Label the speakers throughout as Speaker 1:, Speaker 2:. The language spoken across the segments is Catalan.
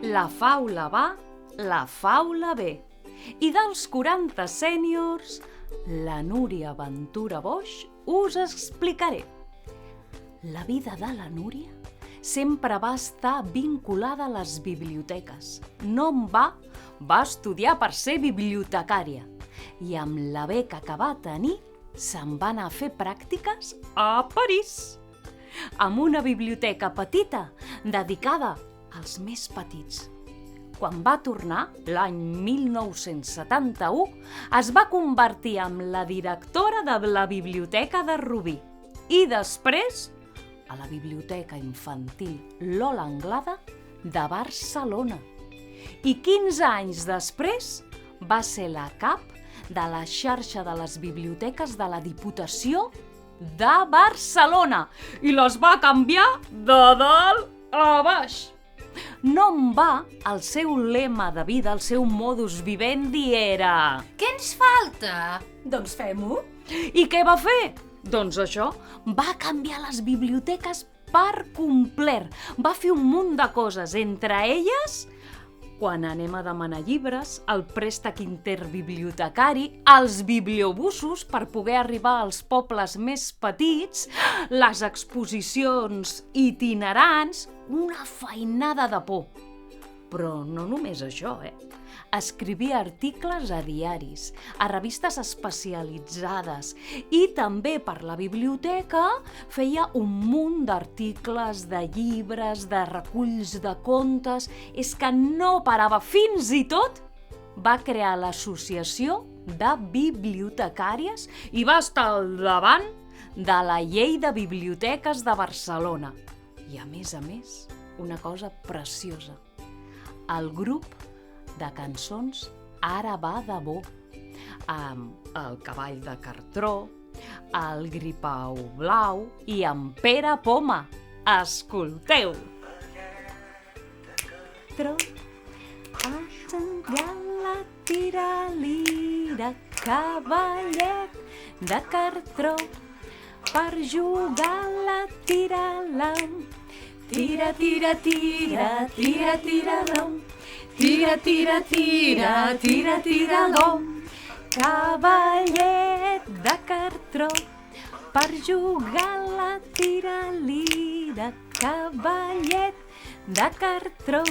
Speaker 1: La faula va, la faula ve. I dels 40 sèniors, la Núria Ventura Boix us explicaré. La vida de la Núria sempre va estar vinculada a les biblioteques. No en va estudiar per ser bibliotecària i amb la beca que va tenir se'n va anar a fer pràctiques a París, amb una biblioteca petita dedicada als més petits. Quan va tornar, l'any 1971, es va convertir en la directora de la Biblioteca de Rubí i després a la Biblioteca Infantil Lola Anglada de Barcelona. I 15 anys després va ser la cap de la xarxa de les biblioteques de la Diputació de Barcelona i les va canviar de dalt a baix. No en va, el seu lema de vida, el seu modus vivendi era...
Speaker 2: Què ens falta?
Speaker 3: Doncs fem-ho.
Speaker 1: I què va fer? Doncs això, va canviar les biblioteques per complet. Va fer un munt de coses, entre elles... Quan anem a demanar llibres, el préstec interbibliotecari, els bibliobussos per poder arribar als pobles més petits, les exposicions itinerants, una feinada de por. Però no només això, Escrivia articles a diaris, a revistes especialitzades i també per la biblioteca feia un munt d'articles, de llibres, de reculls de contes. És que no parava, fins i tot va crear l'Associació de Bibliotecàries i va estar al davant de la Llei de Biblioteques de Barcelona. I a més, una cosa preciosa. El grup de cançons Ara va de bo, amb el Cavall de Cartró, el Gripau Blau i en Pere Poma. Escolteu! Tro, la tira lira, cavallet de cartró, per jugar la tira-lam. Tira, tira, tira, tira, tira-lam. Tira, tira, tira, tira, tira-l'om. Cavallet de cartró, per jugar la tira-lira. Cavallet de cartró,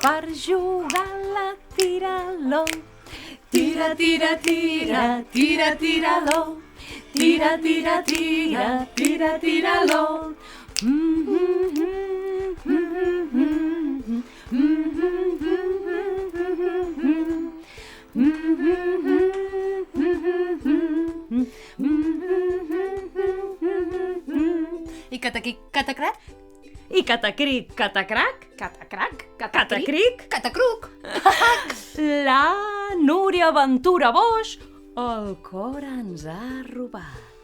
Speaker 1: per jugar la tira-l'om. Tira, tira, tira, tira, tira-l'om. Tira, tira, tira, tira, tira-l'om.
Speaker 2: I cataquic, catacrac?
Speaker 1: I catacric, catacrac,
Speaker 2: Catacrac?
Speaker 1: catacric,
Speaker 2: Catacruc?
Speaker 1: la Núria Ventura Boix el cor ens ha robat.